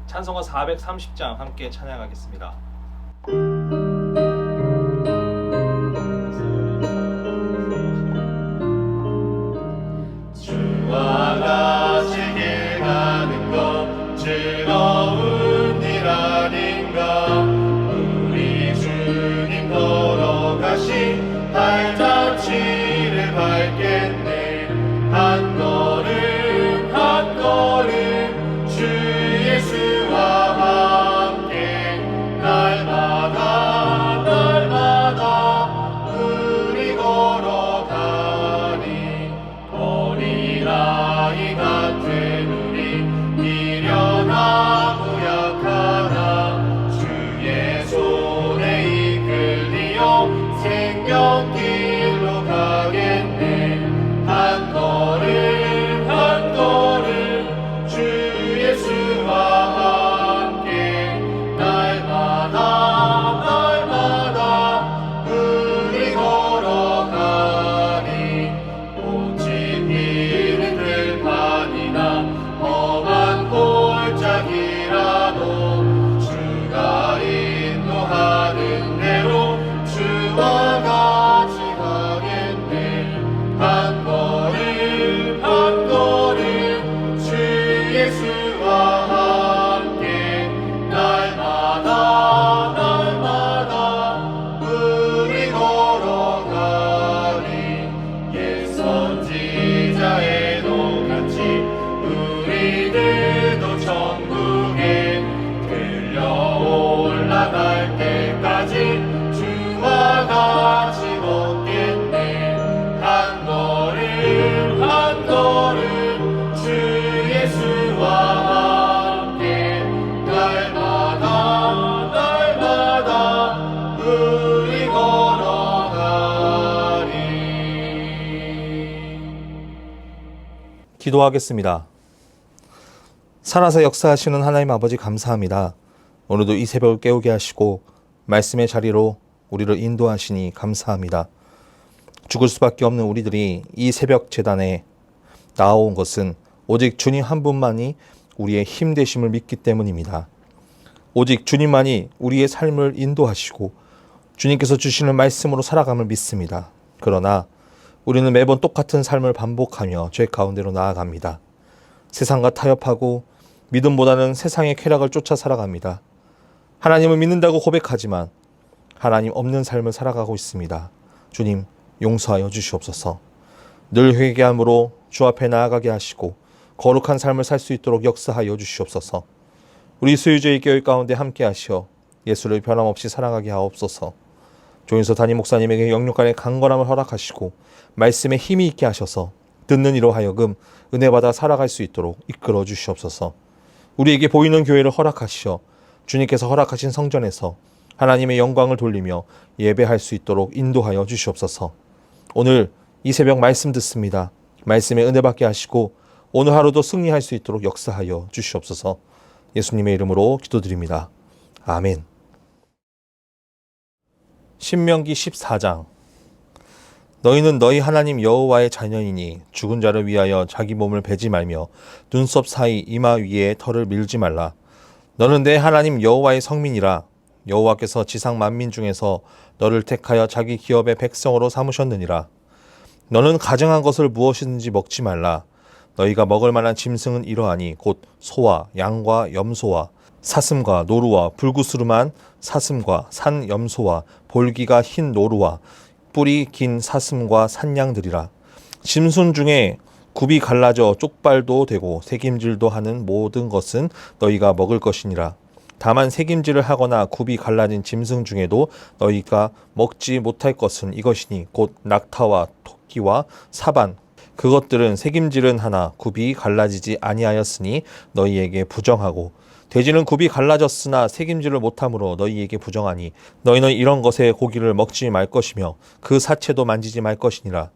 찬송가 430장 함께 찬양하겠습니다. 주와 같이 길 가는 것 즐거운 일 아닌가. 우리 주님 걸어가신 발자취를 밟겠네. 한 걸음 한 걸음 주 예수와 함께 날마다 날마다 우리 걸어가니. 어린아이 같은 우리 미련하고 약하나 주의 손에 이끌리어 생명길로 가겠네. 한 걸음 한 걸음 주 예수와 함께 날마다 날마다 우리 걸어가니. 오직 이른 들판이나 험한 골짜기라도 주가 인도하는 대로 주와 같이 가겠네. 한 걸음 한 걸음 주 예수와 함께 날마다 날마다 우리 걸어가니. 옛 선지자에도 같이 우리들도 천국에 들려 올라갈 때까지 주와 같이 걷겠네. 한 걸음 한 걸음 주 예수와 함께 날마다 날마다 우리 걸어가리. 기도하겠습니다. 살아서 역사하시는 하나님 아버지 감사합니다. 오늘도 이 새벽을 깨우게 하시고 말씀의 자리로 우리를 인도하시니 감사합니다. 죽을 수밖에 없는 우리들이 이 새벽 제단에 나아온 것은 오직 주님 한 분만이 우리의 힘 되심을 믿기 때문입니다. 오직 주님만이 우리의 삶을 인도하시고 주님께서 주시는 말씀으로 살아감을 믿습니다. 그러나 우리는 매번 똑같은 삶을 반복하며 죄 가운데로 나아갑니다. 세상과 타협하고 믿음보다는 세상의 쾌락을 쫓아 살아갑니다. 하나님을 믿는다고 고백하지만 하나님 없는 삶을 살아가고 있습니다. 주님 용서하여 주시옵소서. 늘 회개함으로 주 앞에 나아가게 하시고 거룩한 삶을 살 수 있도록 역사하여 주시옵소서. 우리 수유주의 교회 가운데 함께 하시어 예수를 변함없이 사랑하게 하옵소서. 조인서 담임 목사님에게 영육간의 강건함을 허락하시고 말씀에 힘이 있게 하셔서 듣는 이로 하여금 은혜받아 살아갈 수 있도록 이끌어 주시옵소서. 우리에게 보이는 교회를 허락하시어 주님께서 허락하신 성전에서 하나님의 영광을 돌리며 예배할 수 있도록 인도하여 주시옵소서. 오늘 이 새벽 말씀 듣습니다. 말씀에 은혜 받게 하시고 오늘 하루도 승리할 수 있도록 역사하여 주시옵소서. 예수님의 이름으로 기도드립니다. 아멘. 신명기 14장. 너희는 너희 하나님 여호와의 자녀이니 죽은 자를 위하여 자기 몸을 베지 말며 눈썹 사이 이마 위에 털을 밀지 말라. 너는 내 하나님 여호와의 성민이라. 여호와께서 지상 만민 중에서 너를 택하여 자기 기업의 백성으로 삼으셨느니라. 너는 가증한 것을 무엇이든지 먹지 말라. 너희가 먹을 만한 짐승은 이러하니 곧 소와 양과 염소와 사슴과 노루와 불구스름한 사슴과 산 염소와 볼기가 흰 노루와 뿔이 긴 사슴과 산양들이라. 짐승 중에 굽이 갈라져 쪽발도 되고 새김질도 하는 모든 것은 너희가 먹을 것이니라. 다만 새김질을 하거나 굽이 갈라진 짐승 중에도 너희가 먹지 못할 것은 이것이니 곧 낙타와 토끼와 사반. 그것들은 새김질은 하나 굽이 갈라지지 아니하였으니 너희에게 부정하고 돼지는 굽이 갈라졌으나 새김질을 못함으로 너희에게 부정하니 너희는 이런 것의 고기를 먹지 말 것이며 그 사체도 만지지 말 것이니라.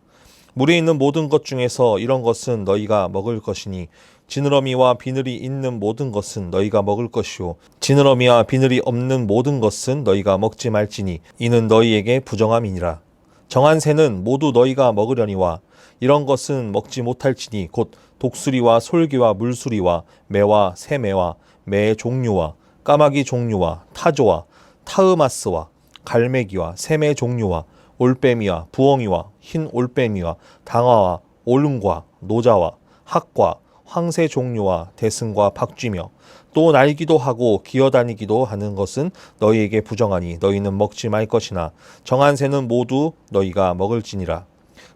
물에 있는 모든 것 중에서 이런 것은 너희가 먹을 것이니 지느러미와 비늘이 있는 모든 것은 너희가 먹을 것이요 지느러미와 비늘이 없는 모든 것은 너희가 먹지 말지니 이는 너희에게 부정함이니라. 정한 새는 모두 너희가 먹으려니와 이런 것은 먹지 못할지니 곧 독수리와 솔기와 물수리와 매와 새매와 매의 종류와 까마귀 종류와 타조와 타으마스와 갈매기와 새매 종류와 올빼미와 부엉이와 흰 올빼미와 당화와 올응과 노자와 학과 황새 종류와 대승과 박쥐며 또 날기도 하고 기어다니기도 하는 것은 너희에게 부정하니 너희는 먹지 말 것이나 정한 새는 모두 너희가 먹을지니라.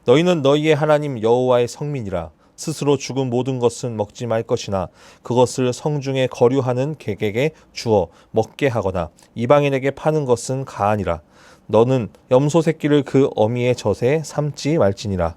너희는 너희의 하나님 여호와의 성민이라. 스스로 죽은 모든 것은 먹지 말 것이나 그것을 성중에 거류하는 객에게 주어 먹게 하거나 이방인에게 파는 것은 가하니라. 너는 염소 새끼를 그 어미의 젖에 삼지 말지니라.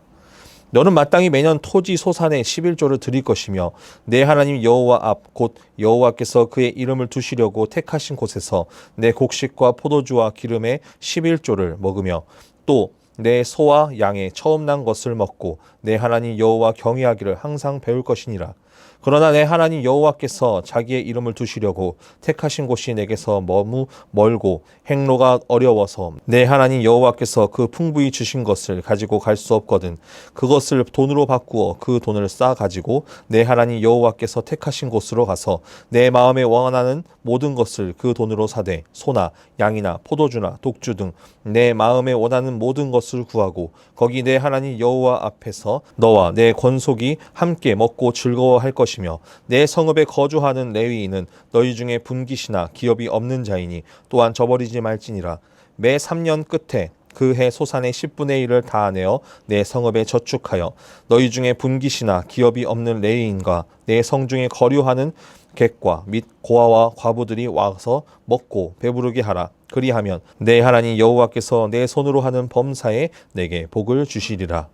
너는 마땅히 매년 토지 소산의 11조를 드릴 것이며 내 하나님 여호와 앞 곧 여호와께서 그의 이름을 두시려고 택하신 곳에서 내 곡식과 포도주와 기름의 11조를 먹으며 또 내 소와 양의 처음 난 것을 먹고 내 하나님 여호와 경외하기를 항상 배울 것이니라. 그러나 내 하나님 여호와께서 자기의 이름을 두시려고 택하신 곳이 내게서 너무 멀고 행로가 어려워서 내 하나님 여호와께서 그 풍부히 주신 것을 가지고 갈 수 없거든 그것을 돈으로 바꾸어 그 돈을 쌓아 가지고 내 하나님 여호와께서 택하신 곳으로 가서 내 마음에 원하는 모든 것을 그 돈으로 사되 소나 양이나 포도주나 독주 등 내 마음에 원하는 모든 것을 구하고 거기 내 하나님 여호와 앞에서 너와 내 권속이 함께 먹고 즐거워할 것이며 내 성읍에 거주하는 레위인은 너희 중에 분깃이나 기업이 없는 자이니 또한 저버리지 말지니라. 매 3년 끝에 그 해 소산의 10분의 1을 다 내어 내 성읍에 저축하여 너희 중에 분깃이나 기업이 없는 레위인과 내 성중에 거류하는 객과 및 고아와 과부들이 와서 먹고 배부르게 하라. 그리하면 내 하나님 여호와께서 내 손으로 하는 범사에 내게 복을 주시리라.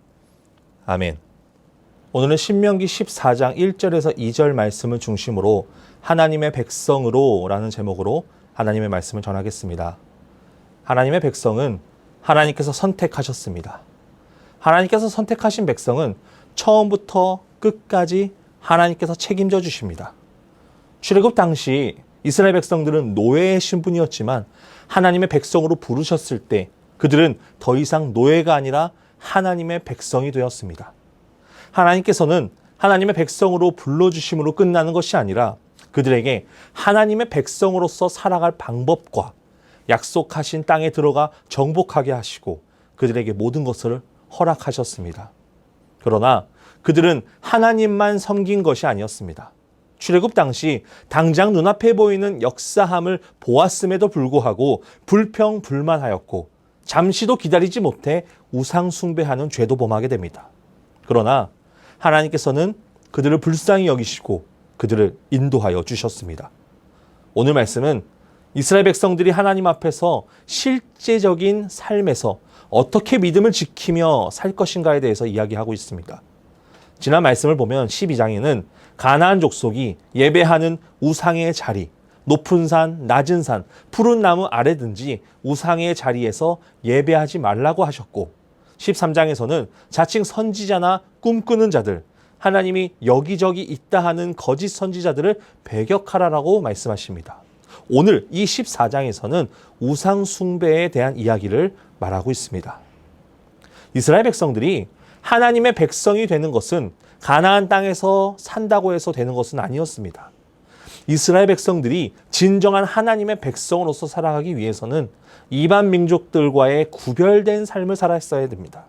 아멘. 오늘은 신명기 14장 1절에서 2절 말씀을 중심으로 하나님의 백성으로 라는 제목으로 하나님의 말씀을 전하겠습니다. 하나님의 백성은 하나님께서 선택하셨습니다. 하나님께서 선택하신 백성은 처음부터 끝까지 하나님께서 책임져 주십니다. 출애굽 당시 이스라엘 백성들은 노예의 신분이었지만 하나님의 백성으로 부르셨을 때 그들은 더 이상 노예가 아니라 하나님의 백성이 되었습니다. 하나님께서는 하나님의 백성으로 불러주심으로 끝나는 것이 아니라 그들에게 하나님의 백성으로서 살아갈 방법과 약속하신 땅에 들어가 정복하게 하시고 그들에게 모든 것을 허락하셨습니다. 그러나 그들은 하나님만 섬긴 것이 아니었습니다. 출애굽 당시 당장 눈앞에 보이는 역사함을 보았음에도 불구하고 불평불만하였고 잠시도 기다리지 못해 우상 숭배하는 죄도 범하게 됩니다. 그러나 하나님께서는 그들을 불쌍히 여기시고 그들을 인도하여 주셨습니다. 오늘 말씀은 이스라엘 백성들이 하나님 앞에서 실제적인 삶에서 어떻게 믿음을 지키며 살 것인가에 대해서 이야기하고 있습니다. 지난 말씀을 보면 12장에는 가나안 족속이 예배하는 우상의 자리, 높은 산, 낮은 산, 푸른 나무 아래든지 우상의 자리에서 예배하지 말라고 하셨고 13장에서는 자칭 선지자나 꿈꾸는 자들, 하나님이 여기저기 있다 하는 거짓 선지자들을 배격하라라고 말씀하십니다. 오늘 이 14장에서는 우상 숭배에 대한 이야기를 말하고 있습니다. 이스라엘 백성들이 하나님의 백성이 되는 것은 가나안 땅에서 산다고 해서 되는 것은 아니었습니다. 이스라엘 백성들이 진정한 하나님의 백성으로서 살아가기 위해서는 이반 민족들과의 구별된 삶을 살았어야 됩니다.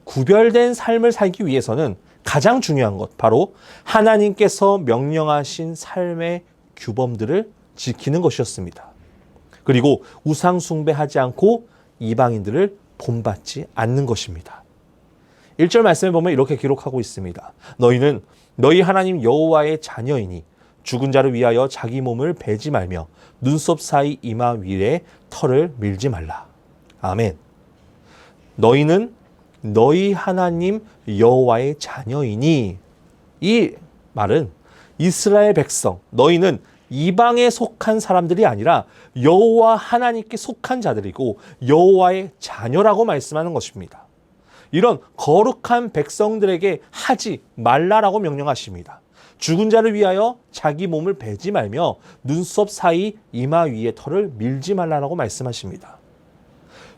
구별된 삶을 살기 위해서는 가장 중요한 것, 바로 하나님께서 명령하신 삶의 규범들을 지키는 것이었습니다. 그리고 우상 숭배하지 않고 이방인들을 본받지 않는 것입니다. 1절 말씀에 보면 이렇게 기록하고 있습니다. 너희는 너희 하나님 여호와의 자녀이니 죽은 자를 위하여 자기 몸을 베지 말며 눈썹 사이 이마 위에 털을 밀지 말라. 아멘. 너희는 너희 하나님 여호와의 자녀이니, 이 말은 이스라엘 백성, 너희는 이방에 속한 사람들이 아니라 여호와 하나님께 속한 자들이고 여호와의 자녀라고 말씀하는 것입니다. 이런 거룩한 백성들에게 하지 말라라고 명령하십니다. 죽은 자를 위하여 자기 몸을 베지 말며 눈썹 사이 이마 위에 털을 밀지 말라라고 말씀하십니다.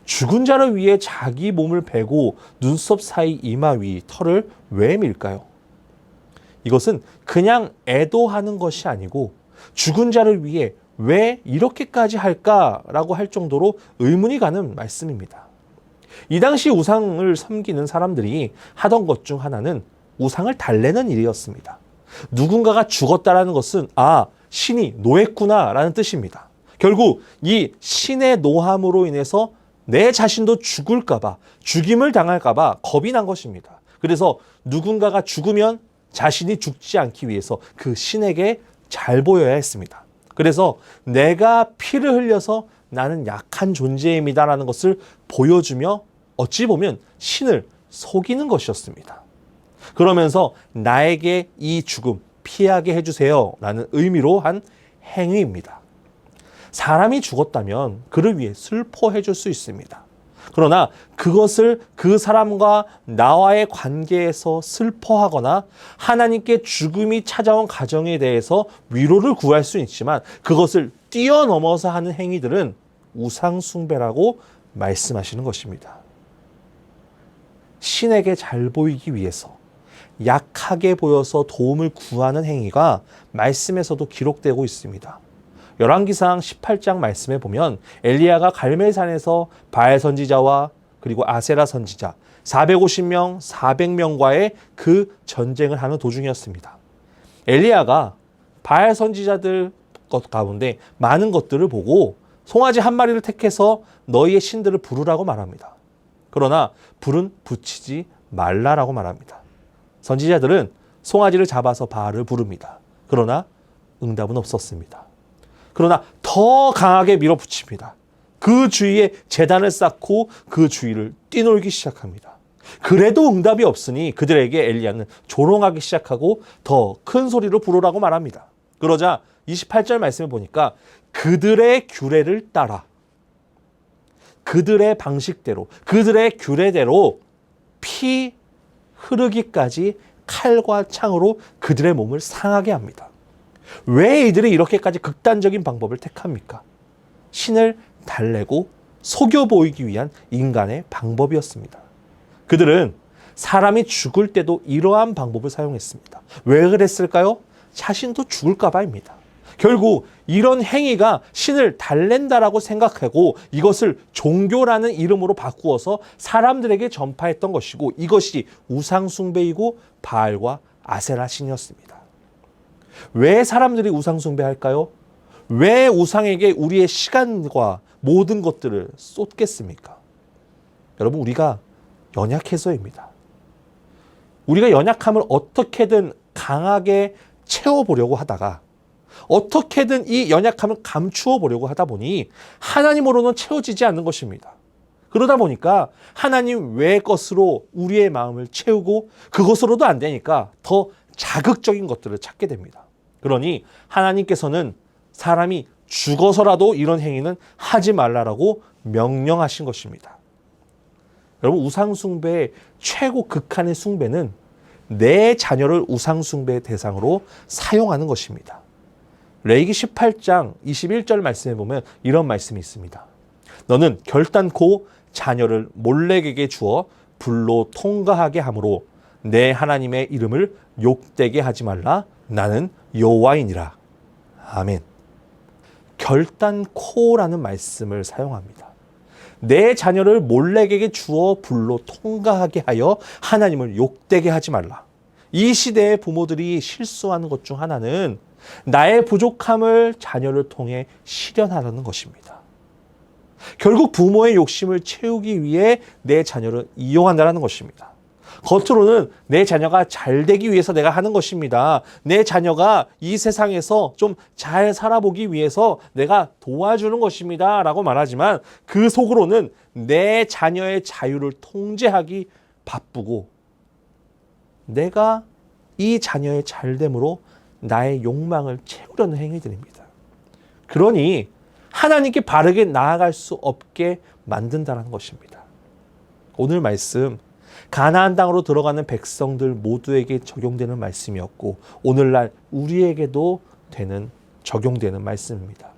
죽은 자를 위해 자기 몸을 베고 눈썹 사이 이마 위 털을 왜 밀까요? 이것은 그냥 애도하는 것이 아니고 죽은 자를 위해 왜 이렇게까지 할까라고 할 정도로 의문이 가는 말씀입니다. 이 당시 우상을 섬기는 사람들이 하던 것 중 하나는 우상을 달래는 일이었습니다. 누군가가 죽었다라는 것은 신이 노했구나라는 뜻입니다. 결국 이 신의 노함으로 인해서 내 자신도 죽을까봐, 죽임을 당할까봐 겁이 난 것입니다. 그래서 누군가가 죽으면 자신이 죽지 않기 위해서 그 신에게 잘 보여야 했습니다. 그래서 내가 피를 흘려서 나는 약한 존재입니다라는 것을 보여주며 어찌 보면 신을 속이는 것이었습니다. 그러면서 나에게 이 죽음 피하게 해주세요 라는 의미로 한 행위입니다. 사람이 죽었다면 그를 위해 슬퍼해 줄 수 있습니다. 그러나 그것을 그 사람과 나와의 관계에서 슬퍼하거나 하나님께 죽음이 찾아온 가정에 대해서 위로를 구할 수 있지만 그것을 뛰어넘어서 하는 행위들은 우상숭배라고 말씀하시는 것입니다. 신에게 잘 보이기 위해서 약하게 보여서 도움을 구하는 행위가 말씀에서도 기록되고 있습니다. 열왕기상 18장 말씀에 보면 엘리야가 갈멜산에서 바알 선지자와 그리고 아세라 선지자 450명, 400명과의 그 전쟁을 하는 도중이었습니다. 엘리야가 바알 선지자들 것 가운데 많은 것들을 보고 송아지 한 마리를 택해서 너희의 신들을 부르라고 말합니다. 그러나 불은 붙이지 말라라고 말합니다. 선지자들은 송아지를 잡아서 바알을 부릅니다. 그러나 응답은 없었습니다. 그러나 더 강하게 밀어붙입니다. 그 주위에 제단을 쌓고 그 주위를 뛰놀기 시작합니다. 그래도 응답이 없으니 그들에게 엘리야는 조롱하기 시작하고 더 큰 소리로 부르라고 말합니다. 그러자 28절 말씀에 보니까 그들의 규례를 따라 그들의 방식대로 그들의 규례대로 피 흐르기까지 칼과 창으로 그들의 몸을 상하게 합니다. 왜 이들이 이렇게까지 극단적인 방법을 택합니까? 신을 달래고 속여 보이기 위한 인간의 방법이었습니다. 그들은 사람이 죽을 때도 이러한 방법을 사용했습니다. 왜 그랬을까요? 자신도 죽을까 봐입니다. 결국 이런 행위가 신을 달랜다라고 생각하고 이것을 종교라는 이름으로 바꾸어서 사람들에게 전파했던 것이고 이것이 우상숭배이고 바알과 아세라 신이었습니다. 왜 사람들이 우상숭배할까요? 왜 우상에게 우리의 시간과 모든 것들을 쏟겠습니까? 여러분, 우리가 연약해서입니다. 우리가 연약함을 어떻게든 강하게 채워보려고 하다가 어떻게든 이 연약함을 감추어 보려고 하다 보니 하나님으로는 채워지지 않는 것입니다. 그러다 보니까 하나님 외의 것으로 우리의 마음을 채우고 그것으로도 안 되니까 더 자극적인 것들을 찾게 됩니다. 그러니 하나님께서는 사람이 죽어서라도 이런 행위는 하지 말라라고 명령하신 것입니다. 여러분, 우상숭배의 최고 극한의 숭배는 내 자녀를 우상숭배의 대상으로 사용하는 것입니다. 레위기 18장 21절 말씀에 보면 이런 말씀이 있습니다. 너는 결단코 자녀를 몰렉에게 주어 불로 통과하게 함으로 내 하나님의 이름을 욕되게 하지 말라. 나는 여호와이니라. 아멘. 결단코라는 말씀을 사용합니다. 내 자녀를 몰렉에게 주어 불로 통과하게 하여 하나님을 욕되게 하지 말라. 이 시대의 부모들이 실수하는 것 중 하나는 나의 부족함을 자녀를 통해 실현하려는 것입니다. 결국 부모의 욕심을 채우기 위해 내 자녀를 이용한다는 것입니다. 겉으로는 내 자녀가 잘 되기 위해서 내가 하는 것입니다. 내 자녀가 이 세상에서 좀 잘 살아보기 위해서 내가 도와주는 것입니다. 라고 말하지만 그 속으로는 내 자녀의 자유를 통제하기 바쁘고 내가 이 자녀의 잘됨으로 나의 욕망을 채우려는 행위들입니다. 그러니 하나님께 바르게 나아갈 수 없게 만든다는 것입니다. 오늘 말씀 가나안 땅으로 들어가는 백성들 모두에게 적용되는 말씀이었고 오늘날 우리에게도 적용되는 말씀입니다.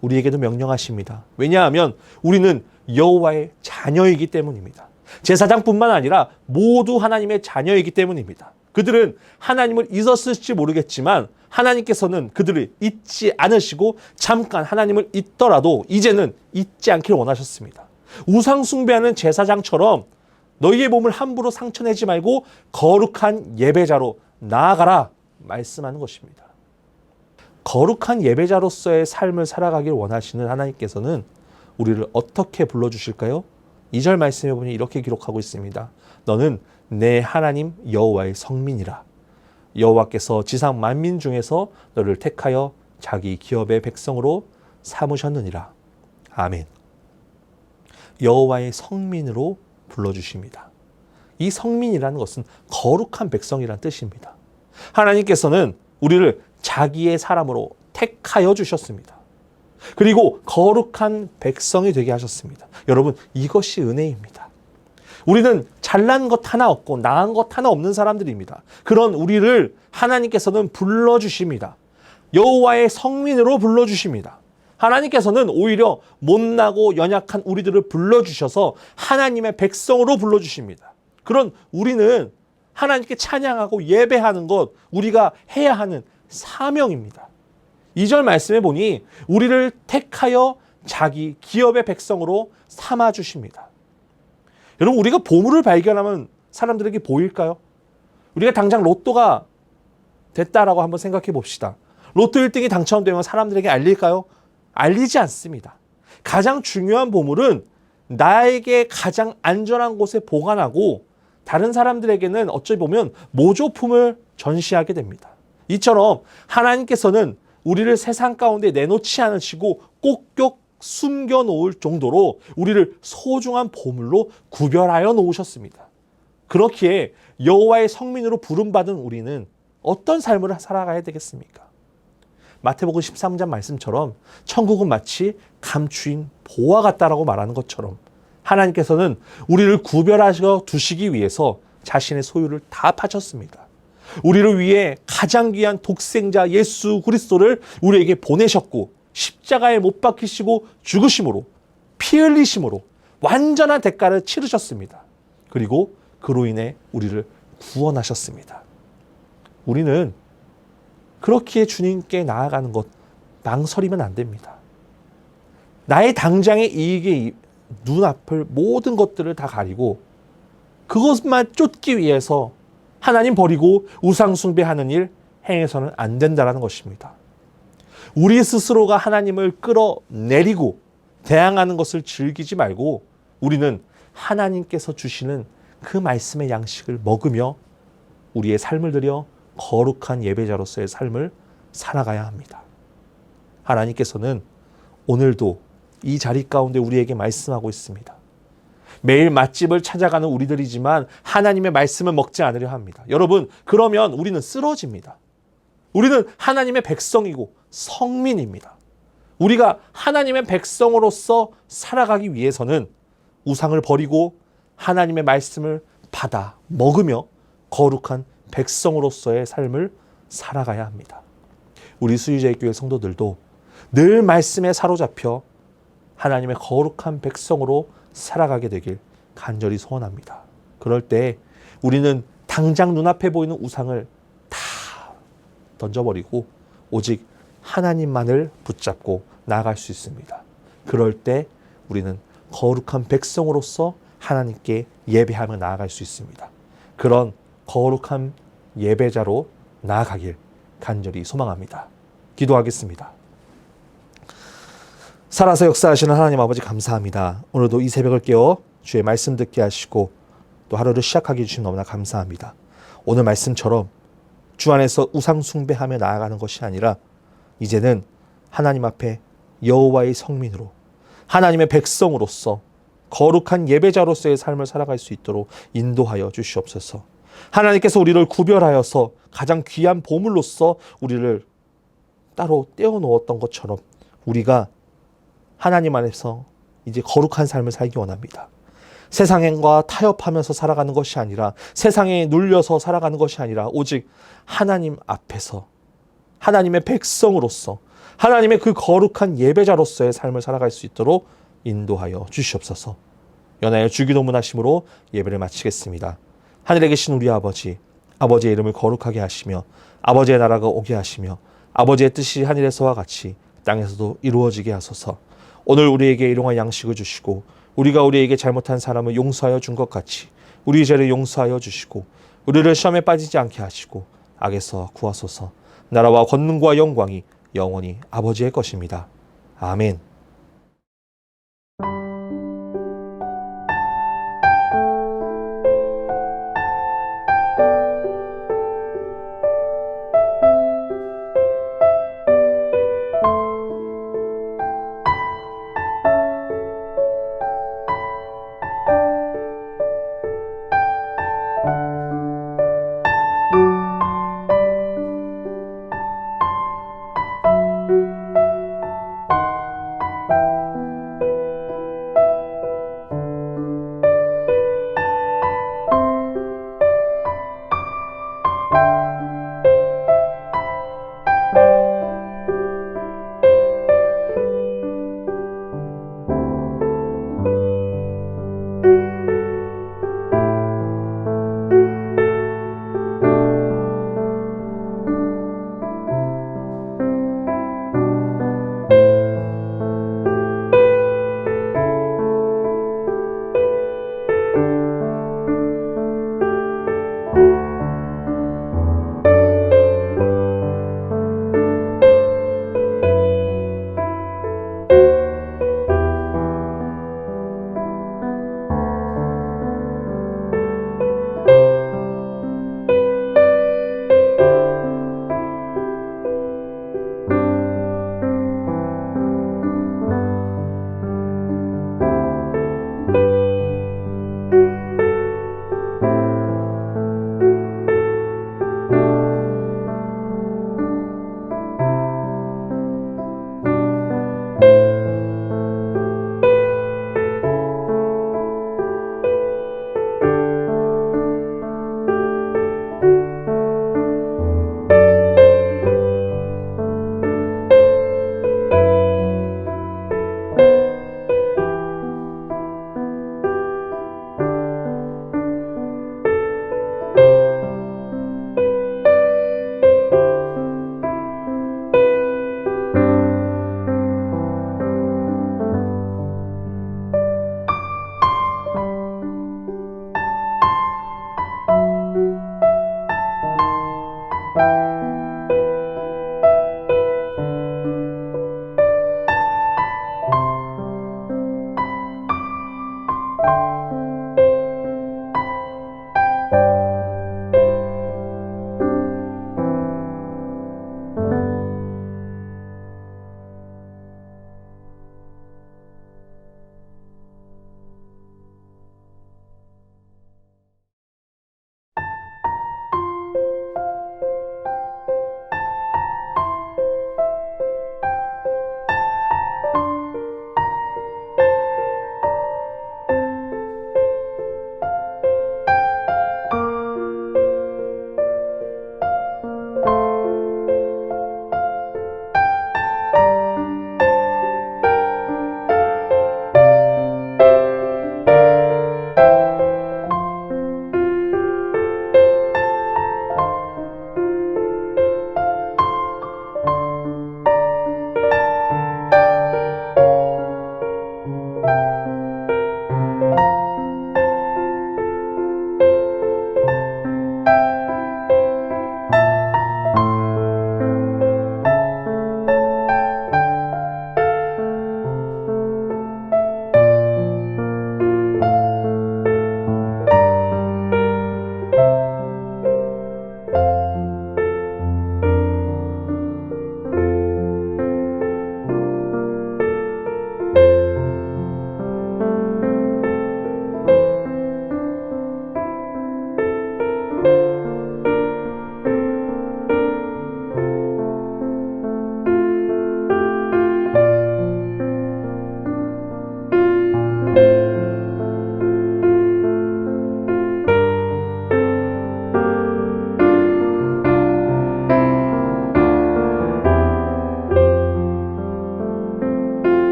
우리에게도 명령하십니다. 왜냐하면 우리는 여호와의 자녀이기 때문입니다. 제사장뿐만 아니라 모두 하나님의 자녀이기 때문입니다. 그들은 하나님을 잊었을지 모르겠지만 하나님께서는 그들을 잊지 않으시고 잠깐 하나님을 잊더라도 이제는 잊지 않기를 원하셨습니다. 우상 숭배하는 제사장처럼 너희의 몸을 함부로 상처내지 말고 거룩한 예배자로 나아가라 말씀하는 것입니다. 거룩한 예배자로서의 삶을 살아가길 원하시는 하나님께서는 우리를 어떻게 불러주실까요? 2절 말씀해 보니 이렇게 기록하고 있습니다. 너는 내 하나님 여호와의 성민이라. 여호와께서 지상 만민 중에서 너를 택하여 자기 기업의 백성으로 삼으셨느니라. 아멘. 여호와의 성민으로 불러주십니다. 이 성민이라는 것은 거룩한 백성이라는 뜻입니다. 하나님께서는 우리를 자기의 사람으로 택하여 주셨습니다. 그리고 거룩한 백성이 되게 하셨습니다. 여러분, 이것이 은혜입니다. 우리는 잘난 것 하나 없고 나은 것 하나 없는 사람들입니다. 그런 우리를 하나님께서는 불러주십니다. 여호와의 성민으로 불러주십니다. 하나님께서는 오히려 못나고 연약한 우리들을 불러주셔서 하나님의 백성으로 불러주십니다. 그런 우리는 하나님께 찬양하고 예배하는 것, 우리가 해야 하는 사명입니다. 2절 말씀해 보니 우리를 택하여 자기 기업의 백성으로 삼아주십니다. 여러분, 우리가 보물을 발견하면 사람들에게 보일까요? 우리가 당장 로또가 됐다라고 한번 생각해 봅시다. 로또 1등이 당첨되면 사람들에게 알릴까요? 알리지 않습니다. 가장 중요한 보물은 나에게 가장 안전한 곳에 보관하고 다른 사람들에게는 어찌 보면 모조품을 전시하게 됩니다. 이처럼 하나님께서는 우리를 세상 가운데 내놓지 않으시고 꼭꼭 숨겨놓을 정도로 우리를 소중한 보물로 구별하여 놓으셨습니다. 그렇기에 여호와의 성민으로 부름받은 우리는 어떤 삶을 살아가야 되겠습니까? 마태복음 13장 말씀처럼 천국은 마치 감추인 보화 같다라고 말하는 것처럼 하나님께서는 우리를 구별하셔 두시기 위해서 자신의 소유를 다 바쳤습니다. 우리를 위해 가장 귀한 독생자 예수 그리스도를 우리에게 보내셨고 십자가에 못 박히시고 죽으심으로 피 흘리심으로 완전한 대가를 치르셨습니다. 그리고 그로 인해 우리를 구원하셨습니다. 우리는 그렇기에 주님께 나아가는 것 망설이면 안 됩니다. 나의 당장의 이익의 눈앞을 모든 것들을 다 가리고 그것만 쫓기 위해서 하나님 버리고 우상 숭배하는 일 행해서는 안 된다는 것입니다. 우리 스스로가 하나님을 끌어내리고 대항하는 것을 즐기지 말고 우리는 하나님께서 주시는 그 말씀의 양식을 먹으며 우리의 삶을 들여 거룩한 예배자로서의 삶을 살아가야 합니다. 하나님께서는 오늘도 이 자리 가운데 우리에게 말씀하고 있습니다. 매일 맛집을 찾아가는 우리들이지만 하나님의 말씀을 먹지 않으려 합니다. 여러분, 그러면 우리는 쓰러집니다. 우리는 하나님의 백성이고 성민입니다. 우리가 하나님의 백성으로서 살아가기 위해서는 우상을 버리고 하나님의 말씀을 받아 먹으며 거룩한 백성으로서의 삶을 살아가야 합니다. 우리 수유자의 교회 성도들도 늘 말씀에 사로잡혀 하나님의 거룩한 백성으로 살아가게 되길 간절히 소원합니다. 그럴 때 우리는 당장 눈앞에 보이는 우상을 다 던져버리고 오직 하나님만을 붙잡고 나아갈 수 있습니다. 그럴 때 우리는 거룩한 백성으로서 하나님께 예배하며 나아갈 수 있습니다. 그런 거룩한 예배자로 나아가길 간절히 소망합니다. 기도하겠습니다. 살아서 역사하시는 하나님 아버지 감사합니다. 오늘도 이 새벽을 깨워 주의 말씀 듣게 하시고 또 하루를 시작하게 해주신 너무나 감사합니다. 오늘 말씀처럼 주 안에서 우상 숭배하며 나아가는 것이 아니라 이제는 하나님 앞에 여호와의 성민으로 하나님의 백성으로서 거룩한 예배자로서의 삶을 살아갈 수 있도록 인도하여 주시옵소서. 하나님께서 우리를 구별하여서 가장 귀한 보물로서 우리를 따로 떼어놓았던 것처럼 우리가 하나님 안에서 이제 거룩한 삶을 살기 원합니다. 세상과 타협하면서 살아가는 것이 아니라 세상에 눌려서 살아가는 것이 아니라 오직 하나님 앞에서 하나님의 백성으로서 하나님의 그 거룩한 예배자로서의 삶을 살아갈 수 있도록 인도하여 주시옵소서. 연하여 주기도문 하심으로 예배를 마치겠습니다. 하늘에 계신 우리 아버지, 아버지의 이름을 거룩하게 하시며 아버지의 나라가 오게 하시며 아버지의 뜻이 하늘에서와 같이 땅에서도 이루어지게 하소서. 오늘 우리에게 일용할 양식을 주시고 우리가 우리에게 잘못한 사람을 용서하여 준 것 같이 우리 죄를 용서하여 주시고 우리를 시험에 빠지지 않게 하시고 악에서 구하소서. 나라와 권능과 영광이 영원히 아버지의 것입니다. 아멘.